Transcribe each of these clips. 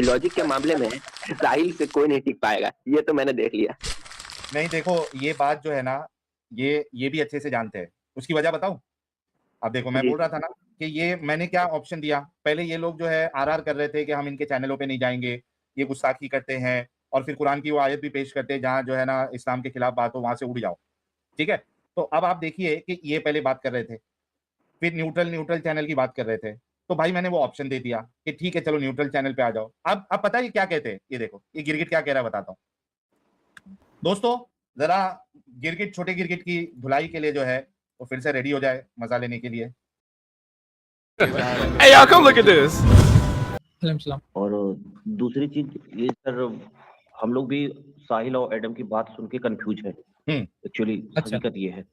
Logic के मामले में साहिल से कोई नहीं टिक पाएगा, ये तो मैंने देख लिया। नहीं देखो, ये बात जो है ना, ये भी अच्छे से जानते हैं। उसकी वजह बताऊं? अब देखो, मैं जी। बोल रहा था ना कि ये मैंने क्या ऑप्शन दिया। पहले ये लोग जो है आरआर कर रहे थे कि हम इनके चैनलों पे नहीं जाएंगे, ये गुस्ताखी करते हैं, और फिर कुरान की वो आयत भी पेश करते हैं जहां जो है ना इस्लाम के खिलाफ बात हो, वहां से उड़ जाओ। ठीक है, तो अब आप देखिए कि ये पहले बात कर रहे थे, फिर न्यूट्रल न्यूट्रल चैनल की बात कर रहे थे, तो भाई मैंने वो ऑप्शन दे दिया कि ठीक है चलो न्यूट्रल चैनल पे आ जाओ। अब पता है ये क्या कहते हैं? ये देखो, ये गिरगिट क्या कह रहा है बताता हूँ दोस्तों। जरा गिरगिट, छोटे गिरगिट की धुलाई के लिए जो है वो फिर से रेडी हो जाए मजा लेने के लिए। Hey, y'all, come look at this. और दूसरी चीज ये सर, हम लोग भी साहिल और एडम की बात सुन के कंफ्यूज है। एक्चुअली हकीकत ये है,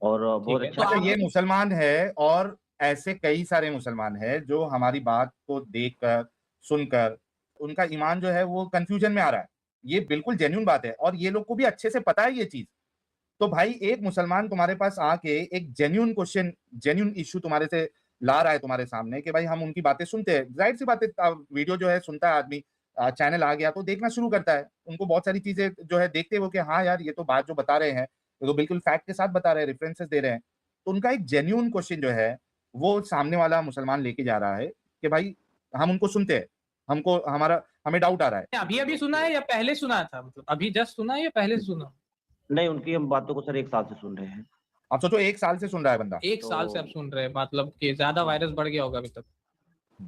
और बहुत अच्छा तो ये मुसलमान है, और ऐसे कई सारे मुसलमान हैं जो हमारी बात को देखकर, सुनकर उनका ईमान जो है वो कंफ्यूजन में आ रहा है। ये बिल्कुल जेन्युइन बात है, और ये लोग को भी अच्छे से पता है ये चीज। तो भाई एक मुसलमान तुम्हारे पास आके एक जेन्युइन क्वेश्चन, जेन्युइन इश्यू तुम्हारे से ला रहा है तुम्हारे सामने कि भाई हम उनकी बातें सुनते हैं, जाहिर सी बात है, वीडियो जो है सुनता है आदमी, चैनल आ गया तो देखना शुरू करता है, उनको बहुत सारी चीजें जो है देखते हो कि हाँ यार ये तो बात जो बता रहे हैं ये तो बिल्कुल फैक्ट के साथ बता रहे हैं, रेफरेंसेस दे रहे हैं। तो उनका एक जेन्युइन क्वेश्चन जो है वो सामने वाला मुसलमान लेके जा रहा है कि भाई हम उनको सुनते हैं, हमें डाउट आ रहा है। अभी अभी सुना है या पहले सुना था? मतलब अभी जस्ट सुना है या पहले सुना? नहीं, उनकी हम बातों को सर 1 साल से सुन रहे हैं। आप सोचो 1 साल से सुन रहा है बंदा। 1 साल से आप सुन रहे हैं, मतलब कि ज्यादा वायरस बढ़ गया होगा अभी तक।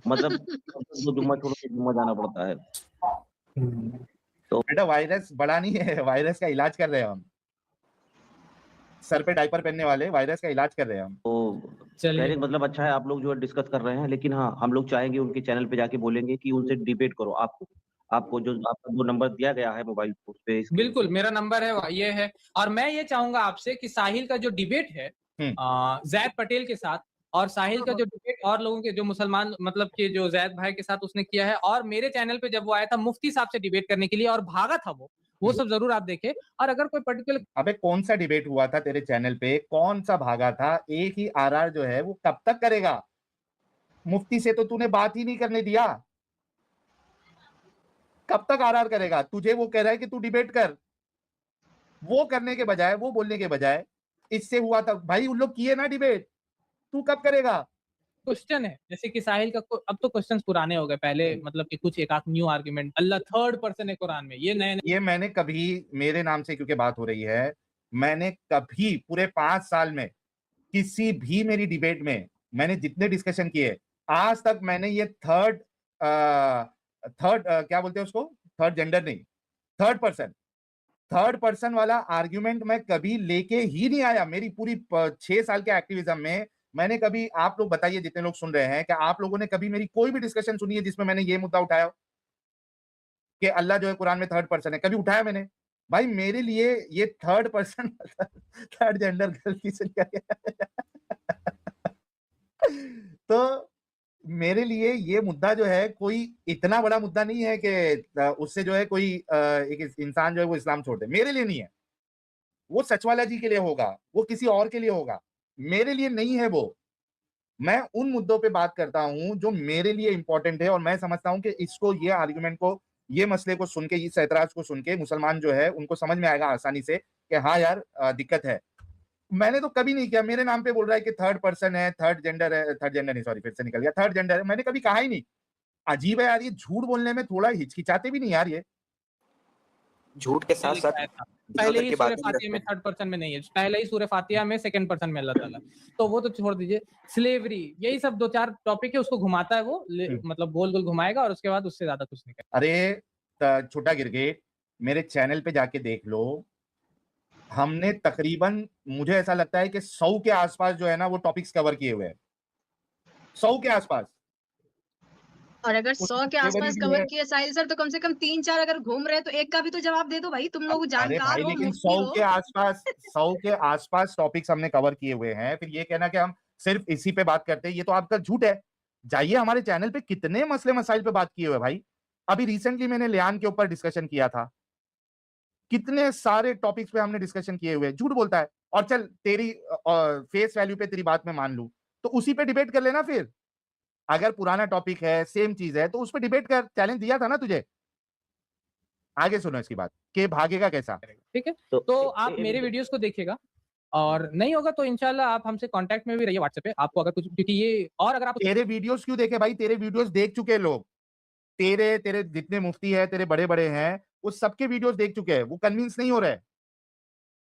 मतलब दो जुम्मा छोड़ के जुम्मा जाना पड़ता है। तो बेटा वायरस बड़ा नहीं है, वायरस का इलाज कर रहे हैं हम। सर पे डायपर पहनने वाले वायरस का इलाज कर रहे हैं हम। तो कहने का मतलब अच्छा है, आप लोग जो है डिस्कस कर रहे हैं, लेकिन हाँ हम लोग चाहेंगे उनके चैनल पे जाके बोलेंगे कि उनसे डिबेट करो। आपको जो आपका जो नंबर दिया गया है मोबाइल उस पे बिल्कुल मेरा नंबर है, ये है। और मैं ये चाहूंगा आपसे कि साहिल का जो डिबेट है जैद पटेल के साथ, और साहिल का जो डिबेट और लोगों के जो मुसलमान, मतलब कि जो जैद भाई के साथ उसने किया है, और मेरे चैनल पे जब वो आया था मुफ्ती साहब से डिबेट करने के लिए और भागा था वो सब जरूर आप देखें। और अगर कोई पर्टिकुलर, अबे कौन सा डिबेट हुआ था तेरे चैनल पे, कौन सा भागा था? एक ही आरआर जो है वो कब तक करेगा? मुफ्ती से तो तूने बात ही नहीं करने दिया, कब तक आरआर करेगा? तुझे वो कह रहा है कि तू डिबेट कर, वो करने के बजाय, वो बोलने के बजाय इससे हुआ था भाई उन लोग किए ना डिबेट, तू कब करेगा? क्वेश्चन है जैसे कि साहिल का अब तो क्वेश्चंस पुराने हो गए, पहले मतलब कि कुछ एक आध न्यू आर्गुमेंट, अल्लाह थर्ड पर्सन है कुरान में, ये नए ये मैंने कभी, मेरे नाम से क्योंकि बात हो रही है, मैंने कभी पूरे 5 साल में किसी भी मेरी डिबेट में मैंने जितने डिस्कशन किए आज तक, मैंने ये थर्ड क्या बोलते हैं उसको, थर्ड जेंडर नहीं, थर्ड पर्सन वाला आर्ग्यूमेंट मैं कभी लेके ही नहीं आया। मेरी पूरी 6 साल के एक्टिविज्म में मैंने कभी, आप लोग बताइए जितने लोग सुन रहे हैं, कि आप लोगों ने कभी मेरी कोई भी डिस्कशन सुनी है जिसमें मैंने ये मुद्दा उठाया कि अल्लाह जो है कुरान में थर्ड पर्सन है? कभी उठाया मैंने? भाई मेरे लिए ये थर्ड पर्सन थर्ड जेंडर गलती से क्या तो मेरे लिए ये मुद्दा जो है कोई इतना बड़ा मुद्दा नहीं है कि उससे जो है कोई एक इंसान जो है वो इस्लाम छोड़ दे। मेरे लिए नहीं है वो, सचवाला जी के लिए होगा, वो किसी और के लिए होगा, मेरे लिए नहीं है वो। मैं उन मुद्दों पे बात करता हूं जो मेरे लिए इंपॉर्टेंट है, और मैं समझता हूं कि इसको, ये आर्गुमेंट को, ये मसले को सुन के, इस ऐतराज को सुन के मुसलमान जो है उनको समझ में आएगा आसानी से कि हाँ यार दिक्कत है। मैंने तो कभी नहीं किया, मेरे नाम पे बोल रहा है कि थर्ड पर्सन है, थर्ड जेंडर है, थर्ड जेंडर नहीं, सॉरी फिर से निकल गया, थर्ड जेंडर है, मैंने कभी कहा ही नहीं। अजीब है यार, ये झूठ बोलने में थोड़ा हिचकिचाते भी नहीं यार, ये झूठ के साथ साथ पहले ही सूरह फातिहा में थर्ड पर्सन में नहीं है, पहले ही सूरह फातिहा में सेकंड पर्सन में अल्लाह ताला, तो वो तो छोड़ दीजिए। स्लेवरी, यही सब 2-4 टॉपिक है, उसको घुमाता है वो, मतलब गोल गोल घुमाएगा और उसके बाद उससे ज्यादा कुछ नहीं करेगा। अरे छोटा गिरगिट, मेरे चैनल पे जाके देख लो, हमने तकरीबन, मुझे ऐसा लगता है कि 100 के आसपास जो है ना वो टॉपिक्स कवर किए हुए हैं, 100 के आसपास। और अगर 100 के आसपास कवर किए साहिल सर, तो कम से कम 3-4 अगर घूम रहे हैं तो एक का भी तो जवाब दे दो भाई, तुम लोग जानकार हो, लेकिन मुफ्ती 100 हो। के आसपास, 100 के आसपास टॉपिक्स हमने कवर किए हुए हैं। फिर ये कहना कि हम सिर्फ इसी पे बात करते हैं, ये तो आपका झूठ है। जाइए हमारे चैनल पे, कितने मसले मसाइल पे बात किए हुए भाई। अभी रिसेंटली मैंने लियान के ऊपर डिस्कशन किया था, कितने सारे टॉपिक्स पे हमने डिस्कशन किए हुए। झूठ बोलता है। और चल तेरी फेस वैल्यू पे तेरी बात में मान लू, तो उसी पे डिबेट कर लेना फिर। अगर पुराना टॉपिक है, सेम चीज है, तो उस पर डिबेट कर, चैलेंज दिया था ना तुझे। आगे सुनो इसकी बात कि भागेगा कैसा। ठीक है, तो आप मेरे वीडियोस को देखिएगा, और नहीं होगा तो इंशाल्लाह आप हमसे कांटेक्ट में भी रहिए व्हाट्सएप पे, आपको अगर कुछ, क्योंकि ये, और अगर आप तेरे वीडियोस क्यों देखे भाई? तेरे वीडियोस देख चुके लोग, तेरे जितने मुफ्ती है, तेरे बड़े बड़े हैं, वो सबके वीडियोस देख चुके हैं, वो कन्विंस नहीं हो रहे,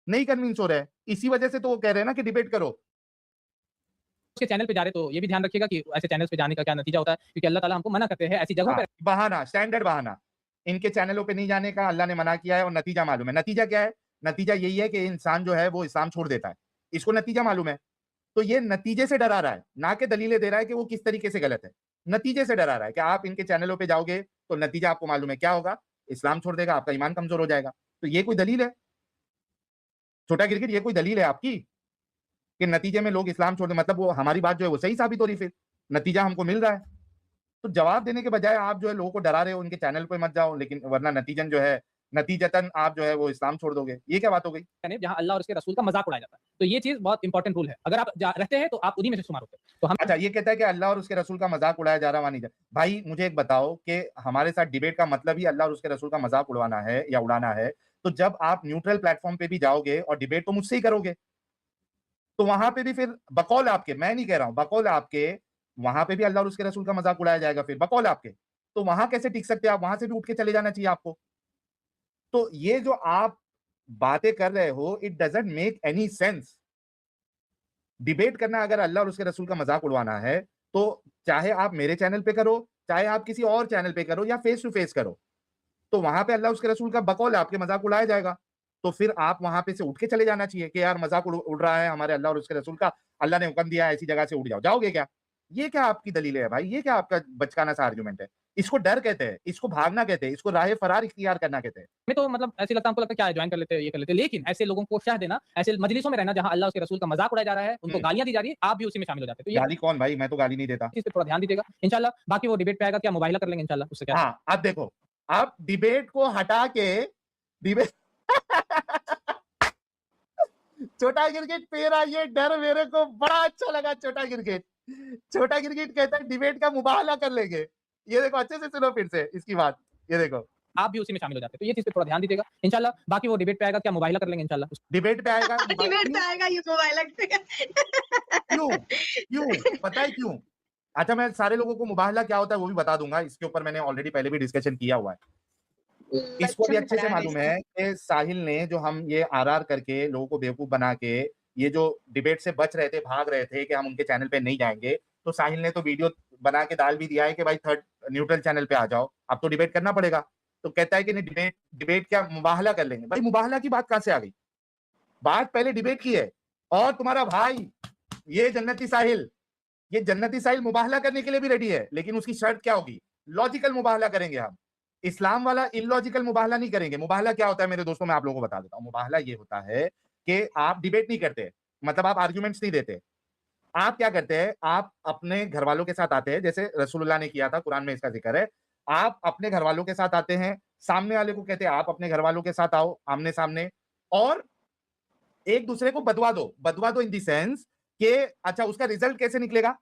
नहीं कन्विंस हो रहे, इसी वजह से तो वो कह रहे हैं ना कि डिबेट करो। उसके चैनल पे जा रहे तो ये भी ध्यान रखिएगा कि ऐसे चैनल्स पे जाने का क्या नतीजा होता है, क्योंकि अल्लाह ताला हमको मना करते हैं ऐसी जगहों पे। बहाना, स्टैंडर्ड बहाना, इनके चैनलों पे नहीं जाने का अल्लाह ने मना किया है, और नतीजा मालूम है। नतीजा क्या है? नतीजा यही है कि इंसान जो है वो इस्लाम छोड़ देता है, इसको नतीजा मालूम है। तो ये नतीजे से डरा रहा है, ना कि दलीलें दे रहा है कि वो किस तरीके से गलत है। नतीजे से डरा रहा है कि आप इनके चैनलों पे जाओगे तो नतीजा आपको मालूम है क्या होगा, इस्लाम छोड़ देगा, आपका ईमान कमजोर हो जाएगा। तो ये कोई दलील है? छोटा गिरगिट, ये कोई दलील है आपकी कि नतीजे में लोग इस्लाम छोड़ दे? मतलब वो हमारी बात जो है वो सही साबित हो रही, फिर नतीजा हमको मिल रहा है। तो जवाब देने के बजाय आप जो है लोगों को डरा रहे हो, उनके चैनल पे मत जाओ, लेकिन वरना नतीजन जो है, नतीजतन आप जो है वो इस्लाम छोड़ दोगे। ये क्या बात हो गई? जहां अल्लाह और उसके रसूल का मजाक उड़ाया जाता है, तो ये चीज बहुत इंपॉर्टेंट रूल है। अगर आप रहते हैं तो आप उन्हीं में से शुमार होते हैं। तो हम, अच्छा, ये कहता है कि अल्लाह और उसके रसूल का मजाक उड़ाया जा रहा, वहां नहीं जा। भाई मुझे एक बताओ कि हमारे साथ डिबेट का मतलब ही अल्लाह और उसके रसूल का मजाक उड़वाना है या उड़ाना है, तो जब आप न्यूट्रल प्लेटफॉर्म पे भी जाओगे और डिबेट तो मुझसे ही करोगे, तो वहां पे भी फिर बकौल आपके, मैं नहीं कह रहा हूं, बकौल आपके, वहां पे भी अल्लाह और उसके रसूल का मजाक उड़ाया जाएगा, फिर बकौल आपके। तो वहां कैसे टिक सकते हैं आप? वहां से भी उठ के चले जाना चाहिए आपको। तो ये जो आप बातें कर रहे हो, it doesn't make any sense. Debate करना अगर अल्लाह और उसके रसूल का मजाक उड़वाना है, तो चाहे आप मेरे चैनल पे करो, चाहे आप किसी और चैनल पे करो, या फेस टू फेस करो, तो वहां पे अल्लाह उसके रसूल का बकौल है, आपके मजाक उड़ाया जाएगा। तो फिर आप वहां पे से उठ के चले जाना चाहिए कि यार मजाक उड़ रहा है हमारे अल्लाह और उसके रसूल का, अल्लाह ने हुक्म दिया है ऐसी जगह से उठ जाओ। जाओगे क्या? ये क्या आपकी दलील है भाई? ये क्या आपका बचकाना सा आर्गुमेंट है? इसको डर कहते हैं, इसको भागना कहते हैं, इसको राह फरार इख्तियार करना कहते हैं। मैं तो मतलब ऐसे लगता है, हमको लगता है क्या है, ज्वाइन कर लेते हैं, ये कर लेते हैं, लेकिन ऐसे लोगों को शह देना, ऐसे मजलिसों में रहना जहां अल्लाह उसके रसूल का मजाक उड़ाया जा रहा है, उनको गालियां दी जा रही है, आप भी उसी में शामिल हो जाते हैं। तो ये गाली कौन भाई? मैं तो गाली नहीं देता। चीज पे थोड़ा ध्यान दीजिएगा इंशाल्लाह। बाकी वो डिबेट पे आएगा, क्या मुबाहिला कर लेंगे इंशाल्लाह, उससे क्या। हाँ, अब देखो, आप डिबेट को हटा के डिबेट छोटा गिरगिट, तेरा ये डर मेरे को बड़ा अच्छा लगा। छोटा गिरगिट कहता है डिबेट का मुबाहला कर लेंगे। ये देखो, अच्छे से सुनो फिर से इसकी बात, ये देखो, आप भी उसी में शामिल हो जाते हैं। तो ये चीज पे थोड़ा ध्यान दीजिएगा इंशाल्लाह। बाकी वो डिबेट पे आएगा, क्या मुबाहिला कर लेंगे इंशाल्लाह। डिबेट पे आएगा, डिबेट पे आएगा, ये मोबाइल क्यों पता है क्यों? अच्छा, मैं सारे लोगों को मुबाहला क्या होता है वो भी बता दूंगा, इसके ऊपर मैंने ऑलरेडी पहले भी डिस्कशन किया हुआ है। इसको भी अच्छे से मालूम है कि साहिल ने जो हम ये आरआर करके लोगों को बेवकूफ बना के ये जो डिबेट से बच रहे थे, भाग रहे थे कि हम उनके चैनल पे नहीं जाएंगे, तो साहिल ने तो वीडियो बना के डाल भी दिया है कि भाई थर्ड न्यूट्रल चैनल पे आ जाओ, अब तो डिबेट करना पड़ेगा। तो कहता है कि नहीं, डिबेट क्या, मुबाहला कर लेंगे। भाई मुबाहला की बात कहां से आ गई? बात पहले डिबेट की है। और तुम्हारा भाई ये जन्नती साहिल मुबाहला करने के लिए भी रेडी है, लेकिन उसकी शर्त क्या होगी? लॉजिकल मुबाहला करेंगे हम, इस्लाम वाला इलॉजिकल मुबाहला नहीं करेंगे। मुबाहला क्या होता है मेरे दोस्तों, मैं आप लोगों को बता देता हूं। मुबाहला ये होता है कि आप डिबेट नहीं करते, मतलब आप आर्ग्यूमेंट्स नहीं देते। आप क्या करते हैं? आप अपने घर वालों के साथ आते हैं, जैसे रसूलुल्लाह ने किया था, कुरान में इसका जिक्र है। आप अपने घर वालों के साथ आते हैं, सामने वाले को कहते हैं आप अपने घर वालों के साथ आओ आमने सामने, और एक दूसरे को बदवा दो इन दी सेंस कि अच्छा उसका रिजल्ट कैसे निकलेगा।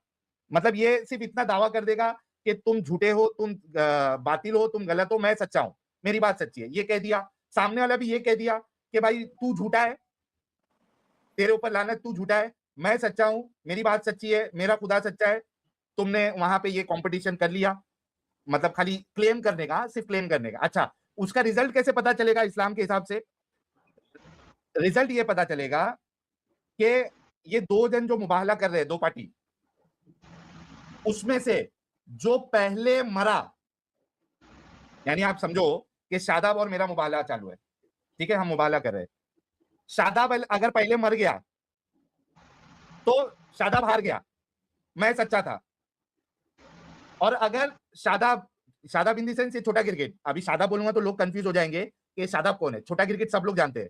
मतलब ये सिर्फ इतना दावा कर देगा कि तुम झूठे हो, तुम बातिल हो, तुम गलत हो, मैं सच्चा हूं, मेरी बात सच्ची है, ये कह दिया। सामने वाला भी ये कह दिया कि भाई तू झूठा है, तेरे ऊपर लानत, तू झूठा है, मैं सच्चा हूं, मेरी बात सच्ची है, मेरा खुदा सच्चा है। तुमने वहां पे ये कंपटीशन कर लिया, मतलब खाली क्लेम करने का, सिर्फ क्लेम करने का। अच्छा, उसका रिजल्ट कैसे पता चलेगा इस्लाम के हिसाब से? रिजल्ट ये पता चलेगा कि ये दो जन जो मुबाहला कर रहे हैं, दो पार्टी, उसमें से जो पहले मरा, यानी आप समझो कि शादाब और मेरा मुबाहला चालू है, ठीक है, हम मुबाहला कर रहे हैं। शादाब अगर पहले मर गया तो शादाब हार गया, मैं सच्चा था। और अगर शादाब इन द सेंस ये छोटा गिरगिट, अभी शादाब बोलूंगा तो लोग कंफ्यूज हो जाएंगे कि शादाब कौन है। छोटा गिरगिट सब लोग जानते हैं,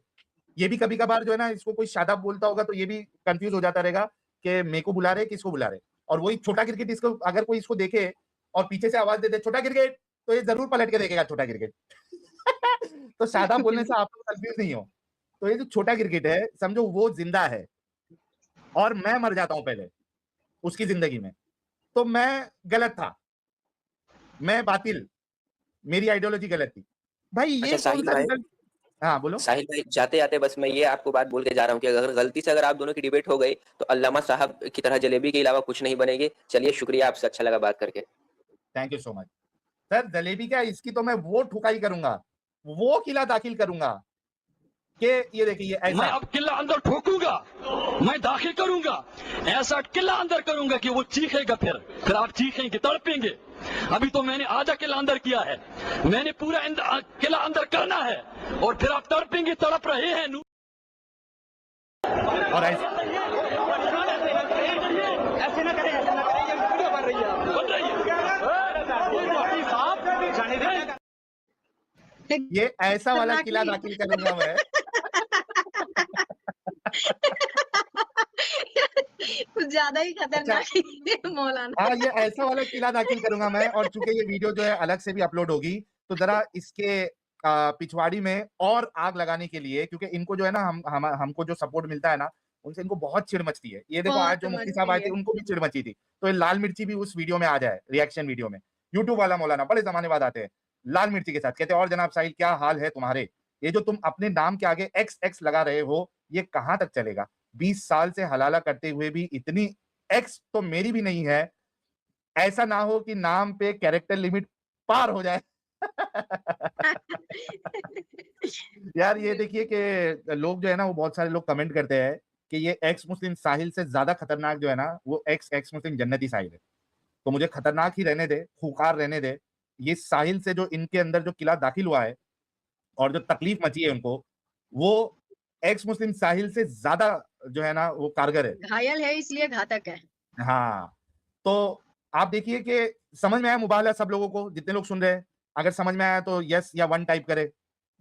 ये भी कभी कभार जो है ना, इसको कोई शादाब बोलता होगा तो ये भी कंफ्यूज हो जाता रहेगा कि मेरे को बुला रहे, किसको बुला रहे। और वही छोटा गिरगिट, इसको अगर कोई इसको देखे और पीछे से आवाज दे दे छोटा गिरगिट, तो ये जरूर पलट के देखेगा छोटा गिरगिट। तो शादाब बोलने से आप लोग कंफ्यूज नहीं हो। तो ये जो छोटा गिरगिट है, समझो वो जिंदा है और मैं मर जाता हूं पहले उसकी जिंदगी में, तो मैं गलत था, मैं बातिल, मेरी आइडियोलॉजी गलत थी। भाई ये अच्छा कौन साहिल सा भाई, रिजल्ट? हाँ बोलो। साहिल भाई जाते जाते बस मैं ये आपको बात बोल के जा रहा हूँ कि अगर गलती से अगर आप दोनों की डिबेट हो गई तो अल्लामा साहब की तरह जलेबी के अलावा कुछ नहीं बनेगी। चलिए शुक्रिया, आपसे अच्छा लगा बात करके। Thank you so much sir. Jalebi क्या, इसकी तो मैं वो ठुकाई करूंगा, वो किला दाखिल करूंगा कि ये देखिए ये मैं ऐसा। अब किला अंदर ठोकूंगा, मैं दाखिल करूंगा, ऐसा किला अंदर करूंगा कि वो चीखेगा, फिर आप चीखेंगे, तड़पेंगे। अभी तो मैंने आधा किला अंदर किया है, मैंने पूरा किला अंदर करना है, और फिर आप तड़पेंगे, तड़प रहे हैं। और ऐसा ऐसे ना करें, ऐसे ना करें, ये वीडियो बन रही है, बन रही है। ये ऐसा वाला किला दाखिल करूंगा मैं। कुछ ज्यादा ही खतरनाक है मौलाना। हाँ ये ऐसा वाला किला दाखिल करूंगा मैं। और चूंकि ये वीडियो जो है अलग से भी अपलोड होगी, तो जरा इसके पिछवाड़ी में और आग लगाने के लिए, क्योंकि इनको जो है ना हमको जो सपोर्ट मिलता है ना, उनसे इनको बहुत चिढ़ मचती है। ये देखो आज जो मुफ्ती साहब आए थे उनको भी चिढ़ मची थी, तो ये लाल मिर्ची भी उस वीडियो में आ जाए, रिएक्शन वीडियो में। यूट्यूब वाला मौलाना बड़े जमाने बाद आते हैं लाल मिर्ची के साथ, कहते हैं और जनाब साहिल क्या हाल है तुम्हारे, ये जो तुम अपने नाम के आगे एक्स एक्स लगा रहे हो ये कहां तक चलेगा? 20 साल से हलाला करते हुए भी इतनी एक्स तो मेरी भी नहीं है, ऐसा ना हो कि नाम पे कैरेक्टर लिमिट पार हो जाए। यार ये देखिए कि लोग जो है ना, वो बहुत सारे लोग कमेंट करते हैं कि ये एक्स मुस्लिम साहिल से ज्यादा खतरनाक जो है ना, वो एक्स मुस्लिम जन्नती साहिल है। तो मुझे खतरनाक ही रहने दे, खूंखार रहने दे। ये साहिल से जो इनके अंदर जो किला दाखिल हुआ है और जो तकलीफ मची है उनको, वो एक्स मुस्लिम साहिल से ज्यादा जो है ना वो कारगर है। घायल है इसलिए घातक है। हाँ, तो आप देखिए कि समझ में आया मुबाहला सब लोगों को, जितने लोग सुन रहे हैं? अगर समझ में आया तो यस या 1 टाइप करे।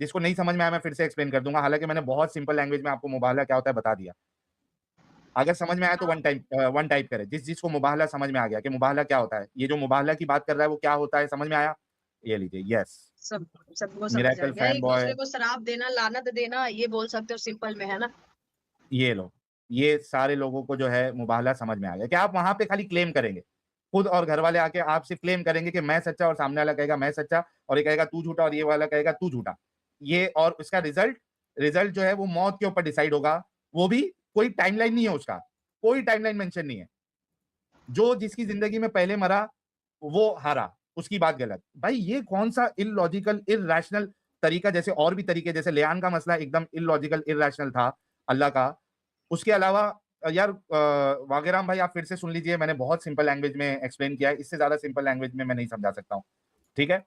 जिसको नहीं समझ में आया मैं फिर से एक्सप्लेन कर दूंगा, हालांकि मैंने बहुत सिंपल लैंग्वेज में आपको मुबाहला क्या होता है बता दिया। अगर समझ में आया तो 1 टाइप करे। जिसको मुबाहला समझ में आ गया कि मुबाहला क्या होता है, ये जो मुबाहला की बात कर रहा है वो क्या होता है, समझ में आया? ये लीजिए यस। सबको समझ आ मिरेकल गया। फैन एक बॉय, दूसरे को शराब देना, लानत देना, ये बोल सकते हो सिंपल में, है ना? ये लो, ये सारे लोगों को जो है मुबाहला समझ में आ गया कि आप वहां पे खाली क्लेम करेंगे, खुद और घर वाले आके आप सिर्फ क्लेम करेंगे कि मैं सच्चा, और सामने वाला कहेगा मैं सच्चा, और ये कहेगा तू झूठा, और ये वाला कहेगा तू झूठा। ये और उसका रिजल्ट जो है वो मौत के ऊपर डिसाइड होगा। वो भी कोई टाइमलाइन नहीं है, उसका कोई टाइमलाइन मेंशन नहीं है। जो जिसकी जिंदगी में पहले मरा वो हारा, उसकी बात गलत। भाई ये कौन सा इलॉजिकल इरैशनल तरीका, जैसे और भी तरीके, जैसे लियान का मसला एकदम इलॉजिकल इरैशनल था अल्लाह का। उसके अलावा यार वागेराम भाई आप फिर से सुन लीजिए, मैंने बहुत सिंपल लैंग्वेज में एक्सप्लेन किया है, इससे ज्यादा सिंपल लैंग्वेज में मैं नहीं समझा सकता हूँ, ठीक है?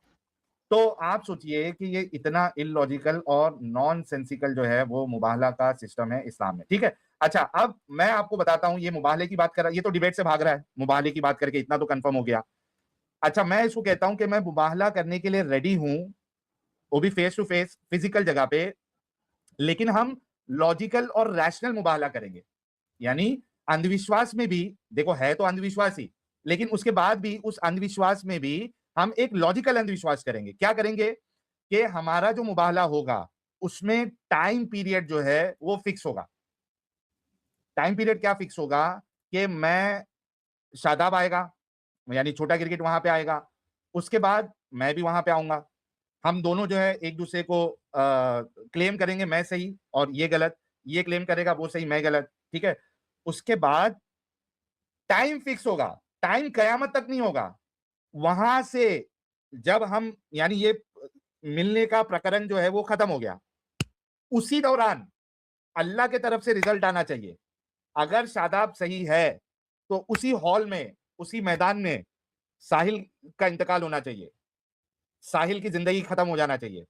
तो आप सोचिए कि ये इतना इलॉजिकल और नॉन सेंसिकल जो है वो मुबाहला का सिस्टम है इस्लाम में, ठीक है? अच्छा अब मैं आपको बताता हूँ, ये मुबाहले की बात कर रहा है, ये तो डिबेट से भाग रहा है, मुबाहले की बात करके इतना तो कंफर्म हो गया। अच्छा मैं इसको कहता हूं कि मैं मुबाहला करने के लिए रेडी हूं, वो भी फेस टू फेस फिजिकल जगह पे, लेकिन हम लॉजिकल और रैशनल मुबाहला करेंगे। यानी अंधविश्वास में भी, देखो है तो अंधविश्वास ही, लेकिन उसके बाद भी उस अंधविश्वास में भी हम एक लॉजिकल अंधविश्वास करेंगे। क्या करेंगे कि हमारा जो मुबाहला होगा उसमें टाइम पीरियड जो है वो फिक्स होगा। टाइम पीरियड क्या फिक्स होगा कि मैं शादाब आएगा, यानी छोटा क्रिकेट वहां पे आएगा, उसके बाद मैं भी वहां पे आऊंगा, हम दोनों जो है एक दूसरे को क्लेम करेंगे, मैं सही और ये गलत, ये क्लेम करेगा वो सही मैं गलत, ठीक है? उसके बाद टाइम फिक्स होगा, टाइम कयामत तक नहीं होगा। वहां से जब हम, यानी ये मिलने का प्रकरण जो है वो खत्म हो गया, उसी दौरान अल्लाह के तरफ से रिजल्ट आना चाहिए। अगर शादाब सही है तो उसी हॉल में, उसी मैदान में साहिल का इंतकाल होना चाहिए, साहिल की जिंदगी खत्म हो जाना चाहिए।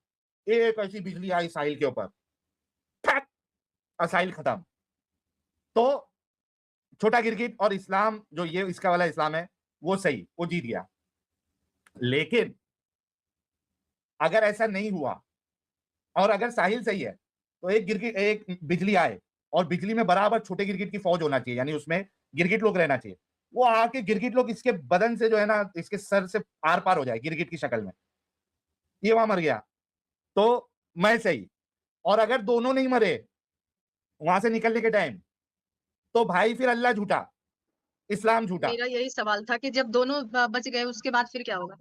एक ऐसी बिजली आई साहिल के ऊपर, और साहिल खत्म। तो छोटा क्रिकेट और इस्लाम जो ये इसका वाला इस्लाम है वो सही, वो जीत गया। लेकिन अगर ऐसा नहीं हुआ और अगर साहिल सही है तो एक बिजली आए और बिजली में बराबर छोटे गिरगिट की फौज होना चाहिए, यानी उसमें गिरगिट लोग रहना चाहिए। वो आके गिरगिट लोग इसके बदन से जो है ना, इसके सर से आर पार हो जाए गिरगिट की शक्ल में, ये वहां मर गया तो मैं सही। और अगर दोनों नहीं मरे वहां से निकलने के टाइम, तो भाई फिर अल्लाह झूठा। इस्लाम झूठा। मेरा यही सवाल था कि जब दोनों बच गए उसके बाद फिर क्या होगा?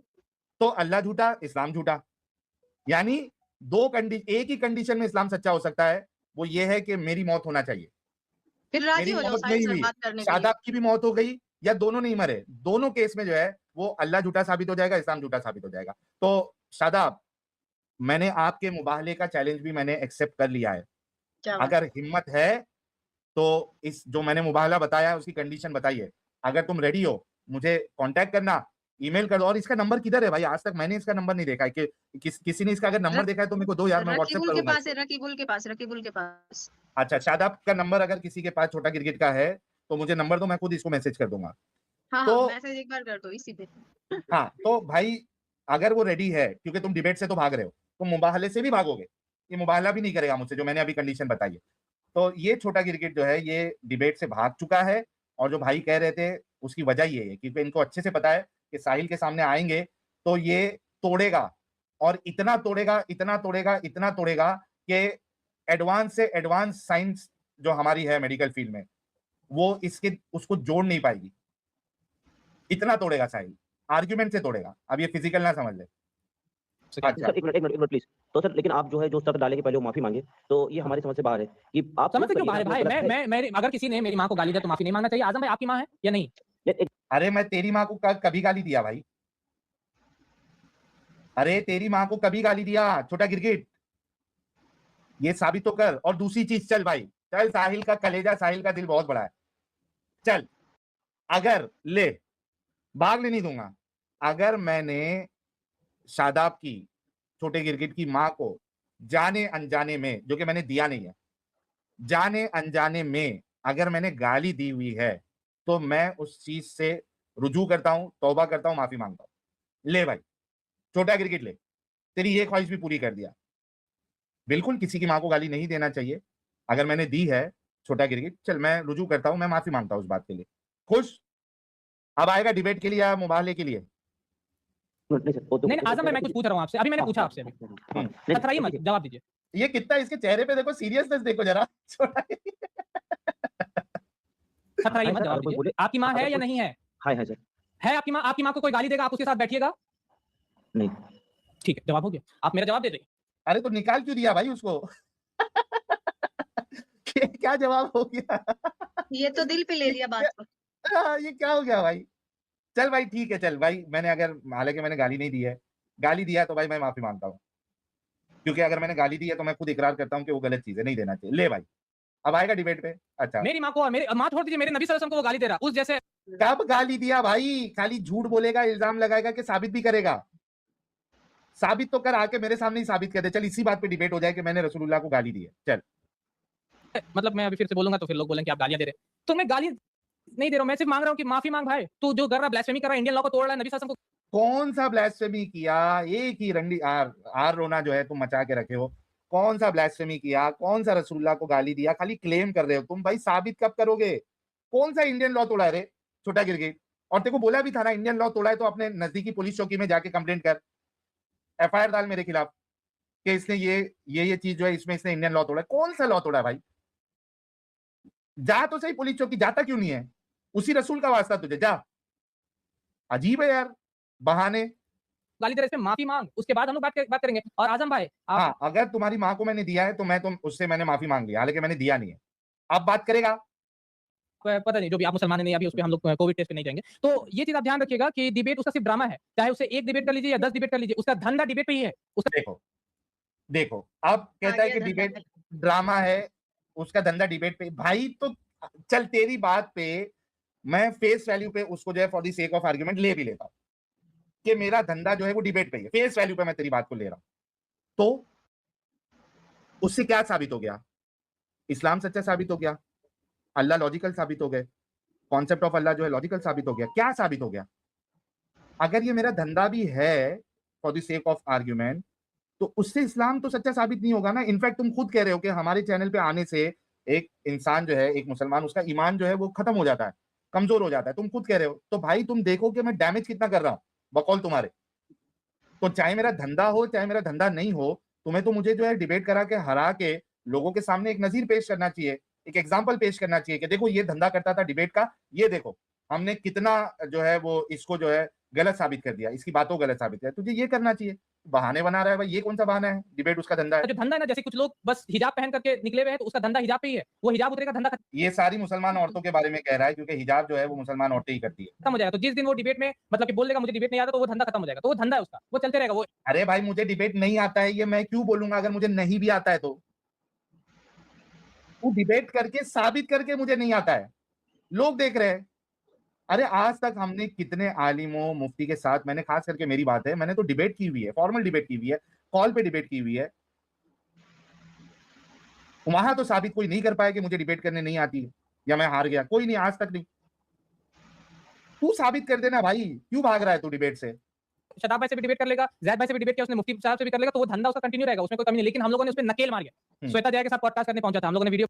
तो अल्लाह झूठा, इस्लाम झूठा। यानी एक ही कंडीशन में इस्लाम सच्चा हो सकता है, वो ये है कि मेरी मौत होना चाहिए। फिर राजी मेरी हो जाओ मौत साहिल नहीं सर हुई, बात करने के लिए। शादाब की भी मौत हो गई या दोनों नहीं मरे, दोनों केस में जो है वो अल्लाह झूठा साबित हो जाएगा, इस्लाम झूठा साबित हो जाएगा। तो शादाब, मैंने आपके मुबाहले का चैलेंज भी मैंने एक्सेप्ट कर लिया है। क्या बात? अगर हिम्मत है तो इस जो मैंने मुबाहला बताया है उसकी कंडीशन बताइए। अगर तुम रेडी हो, मुझे कांटेक्ट करना, ईमेल कर दो। और इसका नंबर किधर है भाई? आज तक मैंने इसका नंबर नहीं देखा है कि किसी ने इसका अगर नंबर देखा है तो मेरे को दो यार, मैं व्हाट्सएप रकीबुल के करूंगा पास है, इसको। रकीबुल के पास। अच्छा, शादाब का नंबर अगर किसी के पास छोटा गिरगिट का है तो मुझे नंबर दो, मैं खुद इसको मैसेज कर दूंगा। हाँ, तो मैसेज एक बार कर दो इसी पे। हाँ, तो भाई अगर वो रेडी है, क्योंकि तुम डिबेट से तो भाग रहे हो, तुम मुबाहले से भी भागोगे। ये मुबाहला भी नहीं करेगा मुझसे, जो मैंने अभी कंडीशन बताई है। तो ये छोटा गिरगिट जो है ये डिबेट से भाग चुका है। और जो भाई कह रहे थे उसकी वजह ये है क्योंकि इनको अच्छे से पता है कि साहिल के सामने आएंगे तो ये तोड़ेगा, और इतना तोड़ेगा, इतना तोड़ेगा, इतना तोड़ेगा कि एडवांस से एडवांस साइंस जो हमारी है मेडिकल फील्ड में, वो इसके उसको जोड़ नहीं पाएगी। इतना तोड़ेगा साहिल, आर्ग्यूमेंट से तोड़ेगा। अब ये फिजिकल ना समझ ले। अच्छा, सर एक मिनट प्लीज। तो सर लेकिन आप जो है जो शब्द डाले के पहले वो माफी मांगे, तो ये हमारी समझ से बाहर है कि आप समझ से प्रूव क्यों बाहर है करिए भाई? ना, मैं अगर किसी ने मेरी माँ को गाली दिया तो माफी नहीं मांगना चाहिए। आजम भाई आपकी माँ है या नहीं? अरे मैं तेरी माँ को कभी गाली दिया भाई? अरे तेरी माँ को कभी गाली दिया छोटा गिरगिट? ये साबित तो कर। और दूसरी चीज, चल भाई चल, साहिल का कलेजा, साहिल का दिल बहुत बड़ा है। चल, अगर ले, भागने नहीं दूंगा। अगर मैंने शादाब की, छोटे गिरगिट की माँ को जाने अनजाने में, जो कि मैंने दिया नहीं है, जाने अनजाने में अगर मैंने गाली दी हुई है तो मैं उस चीज से रुजू करता हूं, तौबा करता हूं, माफी मांगता हूं। ले भाई छोटा क्रिकेट ले, तेरी ये ख्वाहिश भी पूरी कर दिया। बिल्कुल किसी की मां को गाली नहीं देना चाहिए। अगर मैंने दी है छोटा क्रिकेट, चल मैं रुजू करता हूं, मैं माफी मांगता हूं उस बात के लिए। खुश? अब आएगा डिबेट के लिए या मुबाहले के लिए? नहीं आजम भाई मैं कुछ पूछ रहा हूँ आपसे, अभी मैंने पूछा आपसे अभी। खतराइए मत, जवाब दीजिए। ये कितना इसके चेहरे पे देखो, सीरियसनेस देखो जरा। खतराइए मत, जवाब दीजिए। आपकी माँ है या नहीं है? Hi sir. है आपकी माँ? आपकी माँ को कोई गाली देगा आप उसके साथ बैठिएगा? नहीं। ठीक है, जवाब हो गया। आप मेरा जवाब दे देंगे? अरे तो निकाल क्यों दिया भाई उसको? क्या जवाब हो गया? ये तो दिल पे ले लिया बात को। ये क्या हो गया भाई? चल भाई ठीक है, चल भाई, मैंने अगर, हालांकि मैंने गाली नहीं दी है, गाली दिया है तो भाई मैं माफी मांगता हूँ। क्योंकि अगर मैंने गाली दी है तो मैं खुद इकरार करता हूँ कि वो गलत चीज है, नहीं देना चाहिए। ले भाई, अब आएगा डिबेट पे। अच्छा, मेरी माँ को और मेरी माँ छोड़ दीजिए, मेरे नबी सल्लल्लाहु अलैहि वसल्लम को वो गाली दे रहा उस जैसे। कब गाली दिया भाई? खाली झूठ बोलेगा, इल्जाम लगाएगा कि साबित भी करेगा? साबित तो कर, आके मेरे सामने ही साबित कर दे। चल इसी बात पे डिबेट हो जाए कि मैंने रसूलुल्लाह को गाली दी है। चल, मतलब मैं अभी फिर से बोलूंगा तो फिर लोग बोलेंगे आप गालियां दे रहे। तो मैं गाली नहीं दे रहा हूं, मैं सिर्फ मांग रहा हूं कि माफी मांग भाई। तू जो कर रहा ब्लास्फेमी कर रहा, इंडियन लॉ को तोड़ रहा है, नबी सल्लल्लाहु अलैहि वसल्लम को। कौन सा ब्लास्फेमी किया? एक ही रंडी आर रोना जो है तुम मचा के रखे हो। कौन सा ब्लास्फेमी किया? कौन सा रसूलुल्लाह को गाली दिया? खाली क्लेम कर रहे हो तुम भाई, साबित कब करोगे? कौन सा इंडियन लॉ तोड़ा है रे छोटा गिरगिट? और तेरे को बोला भी था ना, इंडियन लॉ तोड़ा है तो अपने नजदीकी पुलिस चौकी में जाके कंप्लेंट कर, एफआईआर डाल मेरे खिलाफ कि इसने ये चीज जो है इसमें इसने इंडियन लॉ तोड़ा है। कौन सा लॉ तोड़ा है भाई? जा तो सही पुलिस चौकी, जाता क्यों नहीं है? उसी रसूल का वास्ता तुझे, जा। अजीब है यार, बहाने। गाली दे रहे, इसमें माफी मांग, उसके बाद हम लोग बात करेंगे। और आजम भाई हाँ, अगर तुम्हारी माँ को मैंने दिया है तो मैं उससे मैंने माफी मांग लिया, हालांकि मैंने दिया नहीं है। अब बात करेगा? पता नहीं, जो भी आप मुसलमान नहीं, अभी उस पे हम लोग कोविड टेस्ट पे नहीं जाएंगे। तो ये चीज आप ध्यान रखिएगा कि डिबेट उसका सिर्फ ड्रामा है, चाहे उसे एक डिबेट कर लीजिए या 10 डिबेट कर लीजिए, उसका धंधा डिबेट पे ही है। देखो अब कहता है कि डिबेट ड्रामा है, उसका धंधा डिबेट पे। भाई तो चल तेरी बात पे मैं फेस वैल्यू पे उसको जो है for the sake of argument ले भी लेता हूं कि मेरा धंधा जो है वो डिबेट पे ही है। फेस वैल्यू पे मैं तेरी बात को ले रहा हूं, तो उससे क्या साबित हो गया? इस्लाम सच्चा साबित हो गया, अल्लाह लॉजिकल साबित हो गए, कॉन्सेप्ट ऑफ अल्लाह जो है लॉजिकल साबित हो गया। क्या साबित हो गया? अगर ये मेरा धंधा भी है for the sake of argument, तो उससे इस्लाम तो सच्चा साबित नहीं होगा ना। इनफैक्ट तुम खुद कह रहे हो कि हमारे चैनल पे आने से एक इंसान जो है, एक मुसलमान, उसका ईमान जो है वो खत्म हो जाता है, कमजोर हो जाता है। तुम खुद कह रहे हो, तो भाई तुम देखो कि मैं डैमेज कितना कर रहा हूं बकौल तुम्हारे। तो चाहे मेरा धंधा हो चाहे मेरा धंधा नहीं हो, तुम्हें तो मुझे जो है डिबेट करा के, हरा के लोगों के सामने एक नजीर पेश करना चाहिए, एक एग्जाम्पल पेश करना चाहिए कि देखो ये धंधा करता था डिबेट का, ये देखो हमने कितना जो है वो इसको जो है गलत साबित कर दिया, इसकी बातों को गलत साबित किया। तुझे ये करना चाहिए, बहाने बना रहा है भाई, ये कौन सा बहाना है? डिबेट उसका धंधा है। जो धंधा है ना, जैसे कुछ लोग बस हिजाब पहन करके निकले हुए हैं तो उसका धंधा हिजाब पे ही है, वो हिजाब उतरेगा धंधा खत्म। ये सारी मुसलमान औरतों के बारे में कह रहा है, क्योंकि हिजाब जो है वो मुसलमान औरतें ही करती है। हो जाएगा, तो जिस दिन वो डिबेट में मतलब कि बोल देगा मुझे डिबेट नहीं आता, तो वो धंधा खत्म हो जाएगा, तो वो धंधा है उसका, वो चलते रहेगा। वो अरे भाई मुझे डिबेट नहीं आता है, ये मैं क्यों बोलूंगा अगर मुझे नहीं भी आता है तो? तू डिबेट करके साबित करके मुझे नहीं आता है, लोग देख रहे हैं। अरे आज तक हमने कितने आलिमों मुफ्ती के साथ, मैंने खास करके मेरी बात है, मैंने तो डिबेट की हुई है, फॉर्मल डिबेट की हुई है, कॉल पे डिबेट की हुई है। वहां तो साबित कोई नहीं कर पाया कि मुझे डिबेट करने नहीं आती है या मैं हार गया, कोई नहीं, आज तक नहीं। तू साबित कर देना भाई, क्यों भाग रहा है तू डिबेट से? शदाब भाई से भी डिबेट कर लेगा, जैद भाई से भी डिबेट किया उसने, मुफ्ती साहब से भी कर लेगा, तो वो धंधा उसका कंटिन्यू रहेगा, उसमें कोई कमी नहीं। लेकिन हम लोगों ने उसमें नकेल मार दिया, श्वेता जया के साथ पॉडकास्ट करने पहुंचा था, हम लोगों ने वीडियो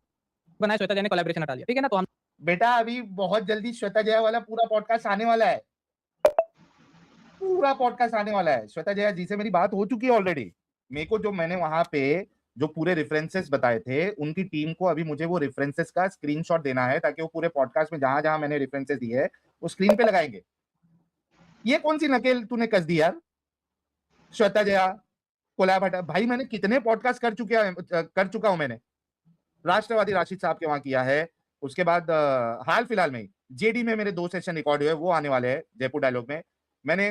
बनाया, श्वेता जया ने कोलैबोरेशन हटा दिया, ठीक है ना। तो हम बेटा अभी बहुत जल्दी श्वेता जया वाला पूरा पॉडकास्ट आने वाला है, पूरा पॉडकास्ट आने वाला है। श्वेता जया जी से मेरी बात हो चुकी है ऑलरेडी। मेरे को जो मैंने वहां पे जो पूरे रेफरेंसेस बताए थे, उनकी टीम को अभी मुझे वो रेफरेंसेस का स्क्रीनशॉट देना है, ताकि वो पूरे पॉडकास्ट में जहां जहां मैंने रेफरेंसेस दिए है वो स्क्रीन पे लगाएंगे। ये कौन सी नकेल तूने कस दी यार? श्वेता जया कोलैब हटा, भाई मैंने कितने पॉडकास्ट कर चुका हूं मैंने। राष्ट्रवादी राशिद साहब के वहां किया है, उसके बाद हाल फिलहाल में जेडी में मेरे 2 सेशन रिकॉर्ड हुए, वो आने वाले हैं जयपुर डायलॉग में। मैंने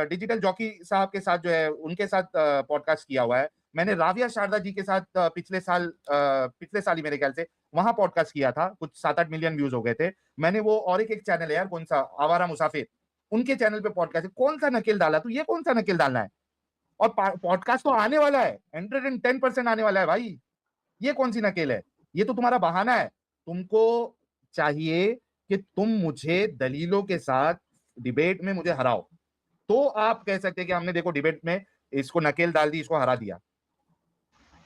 डिजिटल जॉकी साहब के साथ जो है उनके साथ पॉडकास्ट किया हुआ है। मैंने राविया शारदा जी के साथ पिछले साल ही मेरे ख्याल से वहां पॉडकास्ट किया था, कुछ 7-8 मिलियन व्यूज हो गए थे। मैंने वो और एक चैनल है यार, कौन सा, आवारा मुसाफिर, उनके चैनल पे पॉडकास्ट है। कौन सा नकेल डाला तू? ये कौन सा नकेल डालना है? और पॉडकास्ट तो आने वाला है, 110% आने वाला है भाई। ये कौन सी नकेल है? ये तो तुम्हारा बहाना है। तुमको चाहिए कि तुम मुझे दलीलों के साथ डिबेट में मुझे हराओ, तो आप कह सकते हैं कि हमने देखो डिबेट में इसको नकेल डाल दी, इसको हरा दिया।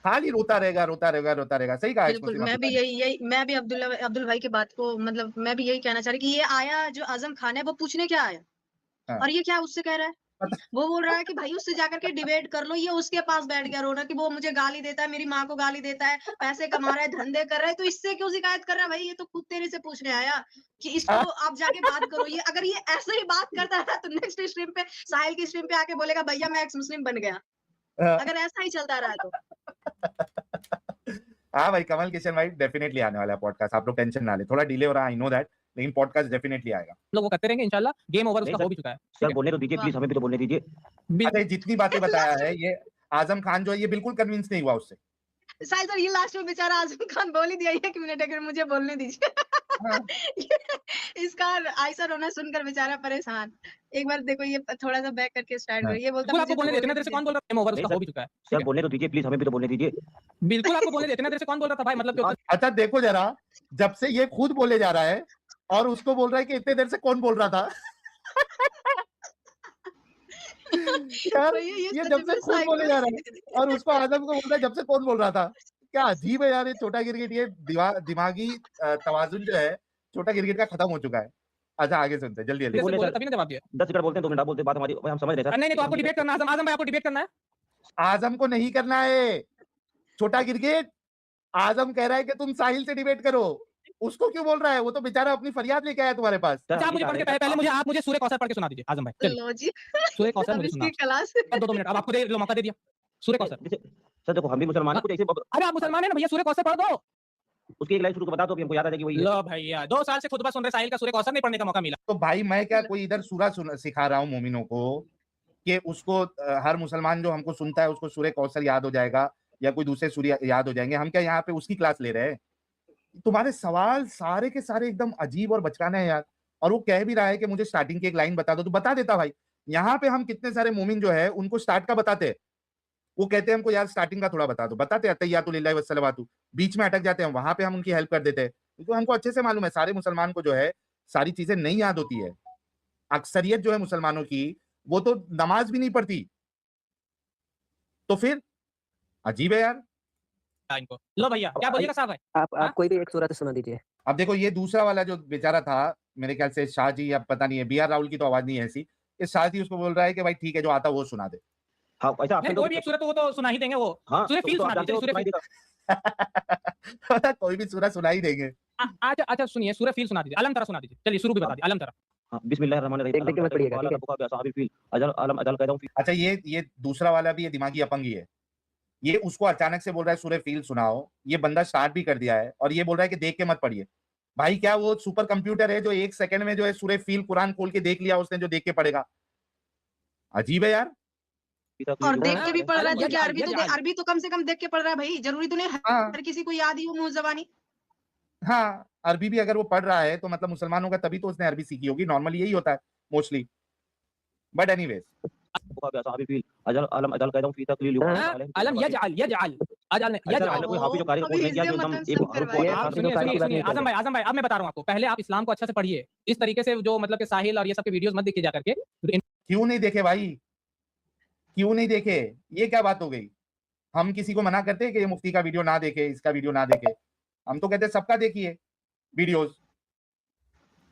खाली रोता रहेगा रोता रहेगा रोता रहेगा। सही कहा। बिल्कुल, मैं भी अब्दुल भाई की बात को मतलब मैं भी यही कहना चाह रही कि ये आया जो आजम खान है वो पूछने क्या आया, हाँ। और ये क्या उससे कह रहा है, वो बोल रहा है कि भाई उससे जाकर के डिबेट कर लो। ये उसके पास बैठ गया रोना कि वो मुझे गाली देता है, मेरी माँ को गाली देता है, पैसे कमा रहा है, धंधे कर रहा है, तो इससे क्यों शिकायत कर रहा है? भाई ये तो खुद तेरे से पूछने आया कि इसको आप जाके बात करो। ये अगर ये ऐसे ही बात करता है तो नेक्स्ट स्ट्रीम पे, साहिल की स्ट्रीम पे आके बोलेगा भैया मैं एक्स मुस्लिम बन गया, अगर ऐसा ही चलता रहा तो। हाँ भाई, कमल किशन भाई डेफिनेटली आने वाला है पॉडकास्ट, आप लोग टेंशन ना ले। थोड़ा डिले हो रहा है, आई नो दैट, लेकिन पॉडकास्ट डेफिनेटली आएगा। लोग वो करते रहेंगे इंशाल्लाह। गेम ओवर उसका हो भी चुका है। सर बोलने तो दीजिए प्लीज, हमें भी तो बोलने दीजिए। अरे जितनी बातें बताया है ये आजम खान जो है ये बिल्कुल कन्विंस नहीं हुआ उससे। साहिल सर ये लास्ट में बेचारा आजम खान बोल ही दिया, 1 मिनट अगर मुझे बोलने दीजिए। इसका आयशा रोना सुनकर बेचारा परेशान। एक बार देखो ये थोड़ा सा बैक करके स्टार्ट करो। ये बोलता है आपको बोलने देते ना, देर से कौन बोल रहा है? गेम ओवर उसका हो भी चुका है। सर बोलने तो दीजिए प्लीज, हमें भी तो बोलने दीजिए। बिल्कुल आपको बोलने देते ना, देर से कौन बोल रहा था भाई? मतलब अच्छा देखो जरा, जब से ये खुद बोले जा रहा है और उसको बोल रहा है कि इतने देर से कौन बोल रहा था। यार ये जब से खुद बोले जा रहा है और उसको आजम को बोल रहा है जब से कौन बोल रहा था। क्या अजीब है यार ये छोटा गिरगिट। ये दिमागी तवाजुन जो है छोटा गिरगिट का खत्म हो चुका है। अच्छा आगे सुनते हैं, जल्दी तभी ना जवाब दिया। 10 सेकंड बोलते हैं, 2 मिनट बोलते हैं, बात हमारी हम समझ रहे हैं। नहीं तो आपको डिबेट करना, आजम भाई आपको डिबेट करना है। आजम को नहीं करना है छोटा गिरगिट, आजम कह रहा है कि तुम साहिल से डिबेट करो। उसको क्यों बोल रहा है? वो तो बेचारा अपनी फरियाद लेके आया तुम्हारे पास। आप मुझे पढ़ के पहले आप मुझे सूरह कौसर पढ़ के सुना दीजिए आजम भाई। लो जी, सूरह कौसर मुझे सुना क्लास 2 मिनट। अब आपको दे लो, मौका दे दिया। सूरह कौसर। सर देखो हम भी मुसलमान हैं, कुछ ऐसे। अरे आप मुसलमान हैं ना भैया, सूरह कौसर पढ़ दो। उसकी एक लाइन शुरू कर बता दो, हमको याद आ जाएगी वही है। लो भैया 2 साल से खुतबा सुन रहे, साहिल का सूरह कौसर नहीं पढ़ने का मौका मिला। तो भाई मैं क्या कोई इधर सूरा सिखा रहा हूँ मोमिनों को कि उसको हर मुसलमान जो हमको सुनता है उसको सूरह कौसर याद हो जाएगा या कोई दूसरे सूर्य याद हो जाएंगे? हम क्या यहाँ पे उसकी क्लास ले रहे हैं? तुम्हारे सवाल सारे के सारे एकदम अजीब और बचकाना है यार। और वो कह भी रहा है कि मुझे स्टार्टिंग की एक लाइन बता दो, तो बता देता भाई। यहाँ पे हम कितने सारे मोमिन जो है उनको स्टार्ट का बताते हैं, वो कहते हैं हमको यार स्टार्टिंग का थोड़ा बता दो, बताते हैं तैयातु लिल्लाहि वस्सलावातु, बीच में अटक जाते हैं, वहां पे हम उनकी हेल्प कर देते हैं। क्योंकि हमको अच्छे से मालूम है सारे मुसलमान को जो है सारी चीजें नहीं याद होती है। अक्सरियत जो है मुसलमानों की वो तो नमाज भी नहीं पढ़ती, तो फिर अजीब है यार। इनको लो भैया, क्या बोलिएगा साहब? आप कोई भी एक सूरत सुना दीजिए। अब देखो ये दूसरा वाला जो बेचारा था, मेरे ख्याल से शाह जी, अब पता नहीं है, BR राहुल की तो आवाज नहीं है ऐसी। इस शाह जी उसको बोल रहा है कि भाई ठीक है जो आता वो सुना दे। हाँ ऐसा आपने कोई भी एक सूरत वो तो सुना ही देंगे। वो हाँ सूरह फील सुना दीजिए। सूरह फील कोई भी सूरत सुना ही देंगे। अच्छा अच्छा सुनिए, सूरह फील सुना दीजिए, अलम तरा सुना दीजिए। चलिए शुरू भी बता दीजिए, अलम तरा। हाँ, बिस्मिल्लाहिर्रहमानिर्रहीम। देख-देख के मत पढ़िएगा, ठीक है? अच्छा, ये दूसरा वाला भी ये दिमागी अपंगी है। ये उसको अचानक से बोल रहा है सूरह फील सुनाओ, ये बंदा स्टार्ट भी कर दिया है और ये बोल रहा है कि देख के मत पढ़िए। भाई क्या वो सुपर कंप्यूटर है जो 1 सेकंड में जो है सूरह फील कुरान खोल के देख लिया उसने जो देख के पढ़ेगा? अजीब है यार। और देख के भी पढ़ रहा है, ये तो क्या अरबी तो कम से कम देख के पढ़ रहा है भाई, जरूरी तो नहीं हाँ। हर किसी को याद ही हो मुंह ज़बानी। हाँ, अरबी भी अगर वो पढ़ रहा है तो मतलब मुसलमान होगा तभी तो उसने अरबी सीखी होगी, नॉर्मली यही होता है मोस्टली। बट एनीवेज अलम यजअल अजल यजअल। सुनिए आजम भाई अब मैं बता रहा हूँ आपको, पहले आप इस्लाम को अच्छा से पढ़िए। इस तरीके से जो मतलब कि साहिल और ये सब के वीडियोस मत देखिए जा करके। क्यों नहीं देखे भाई, क्यों नहीं देखे? ये क्या बात हो गई? हम किसी को मना करते हैं कि ये मुफ्ती का वीडियो ना देखे, इसका वीडियो ना देखे? हम तो कहते हैं सबका देखिए वीडियोस।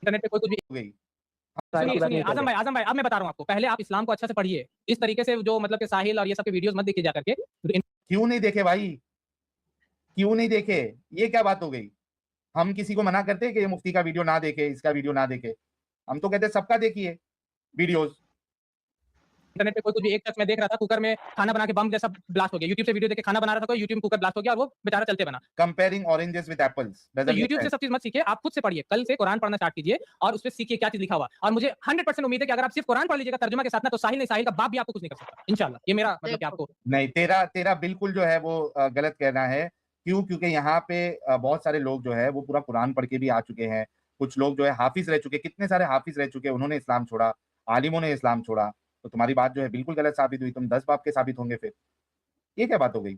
इंटरनेट पे कोई कुछ भी हो गई। सुनिए आजम भाई अब मैं बता रहा हूँ आपको, पहले आप इस्लाम को अच्छा से पढ़िए। इस तरीके से जो मतलब कि साहिल और ये सब के वीडियोस मत देखिए जा करके। क्यों नहीं देखे भाई, क्यों नहीं देखे? ये क्या बात हो गई? हम किसी को मना करते हैं कि ये मुफ्ती का वीडियो ना देखे, इसका वीडियो ना देखे? हम तो कहते हैं सबका देखिए वीडियोस। इंटरनेट पे कोई कुछ भी एक शख्स मैं देख रहा था कुकर में खाना बना के बम जैसा ब्लास्ट हो गया। यूट्यूब से वीडियो देख के खाना बना रहा था कोई, यूट्यूब में कुकर ब्लास्ट हो गया और वो बेचारा चलते बना। कंपेयरिंग ऑरेंजेस विद एप्पल्स तो यूट्यूब से सब चीज मत सीखिए, आप खुद से पढ़िए। कल से कुरान पढ़ना स्टार्ट कीजिए और उस पे सीखिए क्या चीज लिखा हुआ। और मुझे 100% उम्मीद है कि अगर आप सिर्फ कुरान पढ़ लीजिएगा तर्जुमा के साथ ना, तो साहिल का बाप भी आपको कुछ नहीं कर सकता इंशाल्लाह। ये मेरा मतलब कि आपको नहीं, तेरा बिल्कुल जो है वो गलत कहना है। क्यों? क्योंकि यहाँ पे बहुत सारे लोग जो है वो पूरा कुरान पढ़ के भी आ चुके हैं। कुछ लोग जो है हाफिज रह चुके, कितने सारे हाफिज रह चुके, उन्होंने इस्लाम छोड़ा, आलिमों ने इस्लाम छोड़ा। तो तुम्हारी बात जो है बिल्कुल गलत साबित हुई, तुम 10 बाप के साबित होंगे फिर। ये क्या बात हो गई?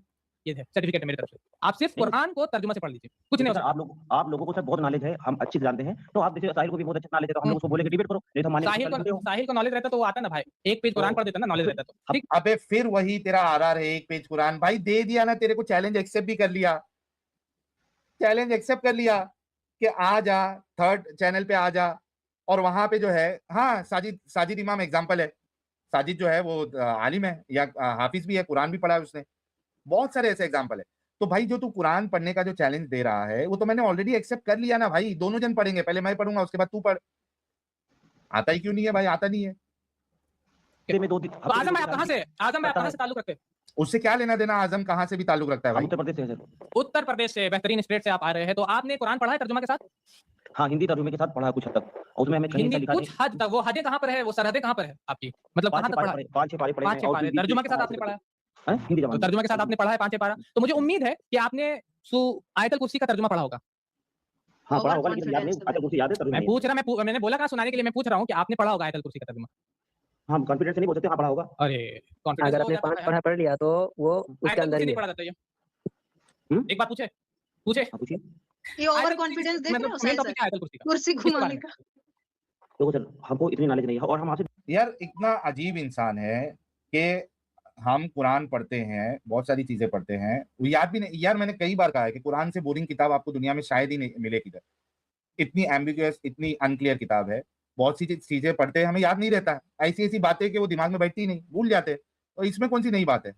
ये है सर्टिफिकेट है मेरी तरफ से। आप सिर्फ कुरान को तर्जुमा से पढ़ लीजिए, कुछ नहीं हो सकता। आप लोगों को सर बहुत नॉलेज है, हम अच्छे से जानते हैं। तो आप जैसे साहिल को भी बहुत अच्छा नॉलेज है, तो हम लोग उसको बोले कि डिबेट करो, नहीं तो माने साहिल को नॉलेज रहता तो वो आता ना भाई, एक पेज कुरान पढ़ देता ना, नॉलेज रहता तो। ठीक, अबे फिर वही तेरा आरआर है, एक पेज कुरान। भाई दे दिया ना, तेरे को चैलेंज एक्सेप्ट भी कर लिया, चैलेंज एक्सेप्ट कर लिया कि आ जा, थर्ड चैनल पे आ जा। और वहां पे जो है, हाँ साजिद इमाम एग्जाम्पल है। साजिद जो है वो आलिम है या हाफिज भी है, कुरान भी पढ़ा है उसने। बहुत सारे ऐसे एग्जाम्पल है। तो भाई जो तू कुरान पढ़ने का जो चैलेंज दे रहा है वो तो मैंने ऑलरेडी एक्सेप्ट कर लिया ना भाई। दोनों जन पढ़ेंगे, पहले मैं पढ़ूंगा उसके बाद तू पढ़। आता ही क्यों नहीं है भाई? आता नहीं है। आजम भाई आप कहाँ से ताल्लुक रखते हैं? उससे क्या लेना देना आजम कहाँ से भी ताल्लुक रखता है भाई? उत्तर प्रदेश से बेहतरीन स्टेट से आप आ रहे हैं, तो आपने कुरान पढ़ा है तर्जुमा के साथ? हाँ, हिंदी तर्जुमे के साथ पढ़ा कुछ हद तक। उसमें हमें कहीं हिंदी कुछ हद तक। वो हदें कहाँ पर है, वो सरहदें कहाँ पर है आपकी? मतलब कहाँ तक पढ़ा है? 5-6 पारे पढ़े हैं। और तर्जुमा के साथ आपने पढ़ा है? हिंदी तो तर्जुमा के साथ आपने पढ़ा है 5-6 पारा। तो मुझे उम्मीद है कि आपने आयतल कुर्सी का तर्जुमा पढ़ा होगा। हाँ, पढ़ा होगा, लेकिन याद नहीं। आयतल कुर्सी याद है, तर्जुमा मैं पूछ रहा, मैंने बोला कहाँ सुनाने के लिए, मैं पूछ रहा हूँ कि आपने पढ़ा होगा आयतल कुर्सी का तर्जुमा। हम कॉन्फिडेंस नहीं बोल सकते, हाँ पढ़ा होगा। अरे कॉन्फिडेंस अगर आपने 5 पढ़ा पढ़ लिया तो वो उसके अंदर ही नहीं है। पढ़ा जाता ये। एक बात पूछे पूछिए। ये ओवर कॉन्फिडेंस देख रहे हो मेन सर? टॉपिक क्या है आयतल कुर्सी का? कुर्सी घुमाने का। देखो सर, हमको इतनी नॉलेज नहीं है और हम आपसे यार इतना अजीब इंसान है कि हम कुरान पढ़ते हैं, बहुत सारी चीजें पढ़ते हैं, वो याद भी नहीं। यार मैंने कई बार कहा है कि कुरान से बोरिंग किताब आपको दुनिया में शायद ही नहीं मिले किधर। इतनी एम्बिगुअस, इतनी अनक्लियर किताब है। बहुत सी चीजें पढ़ते हैं, हमें याद नहीं रहता। ऐसी ऐसी बातें कि वो दिमाग में बैठती ही नहीं, भूल जाते हैं। तो इसमें कौन सी नई बात है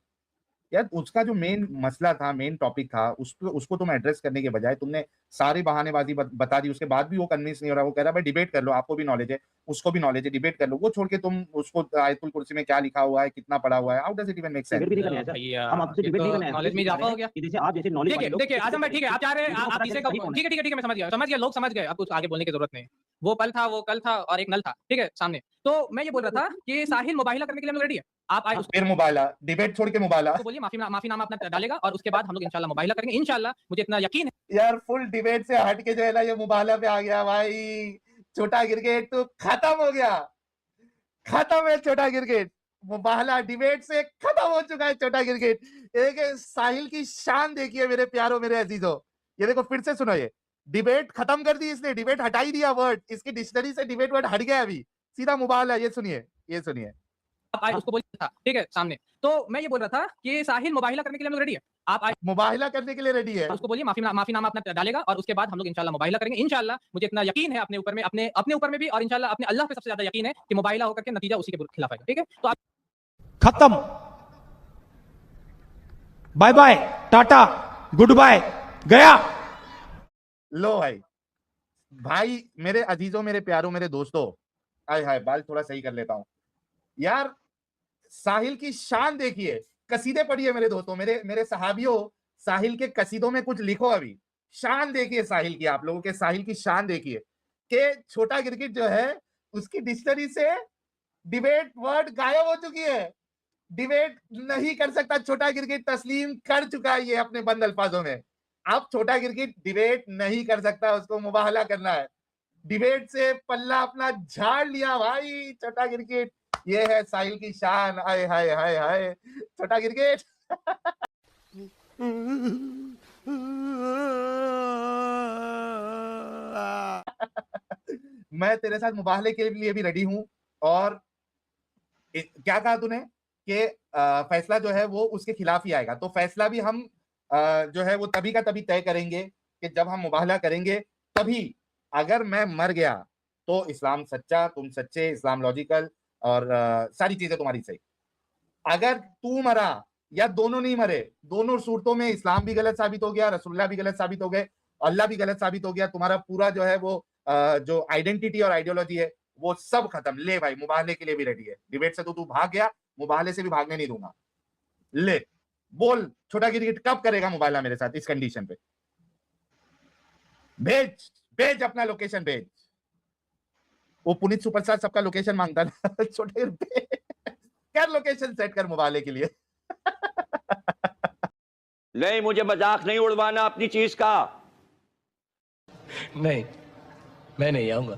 यार? उसका जो मेन मसला था, मेन टॉपिक था, उसको तुम एड्रेस करने के बजाय तुमने सारी बहानेबाजी बता दी। उसके बाद भी वो कन्विंस नहीं हो रहा। वो कह रहा है भाई डिबेट कर लो, आपको भी नॉलेज है, उसको भी नॉलेज है, डिबेट कर लो। वो छोड़ के तुम उसको आयतुल कुर्सी में क्या लिखा हुआ है, कितना पढ़ा हुआ है, how does it even make sense? Debate भी नहीं करना है सर। हम आपसे डिबेट नहीं करना है। नॉलेज में इजाफा हो गया। जैसे आप जैसे नॉलेज देखिए आजम भाई, ठीक है आप चाह रहे हैं, आप तीसरे का, ठीक है मैं समझ गया, लोग समझ गए, अब कुछ आगे बोलने की जरूरत नहीं। वो पल था, वो कल था और एक नल था, ठीक है सामने। तो मैं ये बोल रहा था कि साहिल मुबाहिला करने के लिए हम लोग रेडी है। आप आए फिर मुबाहिला, डिबेट छोड़ के मुबाहिला। तो बोलिए माफीनामा अपना डालेगा और उसके बाद हम लोग इंशाल्लाह मुबाहिला करेंगे इंशाल्लाह। मुझे इतना यकीन है। यार फुल डिबेट से हट के जो है ना ये मुबाहिला पे आ गया भाई। छोटा क्रिकेट तो खत्म हो गया, खत्म है छोटा क्रिकेट। मुबाहिला डिबेट से खत्म हो चुका है छोटा क्रिकेट। एक साहिल की शान देखिए मेरे प्यारो, मेरे अजीजों। ये देखो फिर से सुनो, ये डिबेट खत्म कर दी इसने, डिबेट हटा ही दिया वर्ड। इसकी डिक्शनरी से डिबेट वर्ड हट गया, अभी सीधा मुबाहिला। ये सुनिए, ये सुनिए। आप आए उसको बोलिए था, ठीक है सामने। तो मैं ये बोल रहा था कि साहिल मुबाहिला करने के लिए हम लोग रेडी है। आप आए मुबाहिला करने के लिए रेडी है, उसको बोलिए माफीनामा अपना डालेगा और उसके बाद हम लोग इंशाल्लाह मुबाहिला करेंगे इंशाल्लाह। मुझे इतना यकीन है अपने ऊपर में, अपने ऊपर में भी, और इंशाल्लाह अपने अल्लाह पे सबसे ज्यादा यकीन है कि मुबाहिला होकर के नतीजा उसी के खिलाफ आएगा। ठीक है, तो आप खत्म, bye bye, tata, good bye, गया। लो भाई भाई मेरे अजीजों, मेरे प्यारों, मेरे दोस्तों, आय हाय बाल थोड़ा सही कर लेता हूं यार। साहिल की शान देखिए, कसीदे पढ़िए मेरे दोस्तों, मेरे सहाबियों, साहिल के कसीदों में कुछ लिखो। अभी शान देखिए साहिल की, आप लोगों के साहिल की शान देखिए कि छोटा गिरगिट जो है उसकी डिक्शनरी से डिबेट वर्ड गायब हो चुकी है। डिबेट नहीं कर सकता छोटा गिरगिट, तस्लीम कर चुका है ये अपने बंद अल्फाजों में। अब छोटा गिरगिट डिबेट नहीं कर सकता, उसको मुबाहला करना है। डिबेट से पल्ला अपना झाड़ लिया भाई छोटा गिरगिट। ये है साहिल की शान। हाय हाय हाय हाय छोटा गिरगिट। मैं तेरे साथ मुबाहले के लिए भी रेडी हूं। और क्या कहा तूने कि फैसला जो है वो उसके खिलाफ ही आएगा, तो फैसला भी हम जो है वो तभी का तभी तय करेंगे कि जब हम मुबाहला करेंगे तभी। अगर मैं मर गया तो इस्लाम सच्चा, तुम सच्चे, इस्लाम लॉजिकल और सारी चीजें तुम्हारी सही। अगर तू मरा या दोनों नहीं मरे, दोनों सूरतों में इस्लाम भी गलत साबित हो गया, रसूलुल्लाह भी गलत साबित हो गए, अल्लाह भी गलत साबित हो गया, तुम्हारा पूरा जो है वो जो आइडेंटिटी और आइडियोलॉजी है वो सब खत्म। ले भाई मुबाहले के लिए भी रेडी है। डिबेट से तो तू भाग गया, मुबाहले से भी भागने नहीं दूंगा। ले बोल छोटा गिरगिट कब करेगा मुबाहला मेरे साथ इस कंडीशन पे? भेज भेज अपना लोकेशन भेज। वो पुनीत सुपरस्टार सबका लोकेशन मांगता ना। छोटे गिरगिट कर लोकेशन सेट कर मुबाहले के लिए। नहीं, मुझे मजाक नहीं उड़वाना अपनी चीज का। नहीं, मैं नहीं आऊंगा।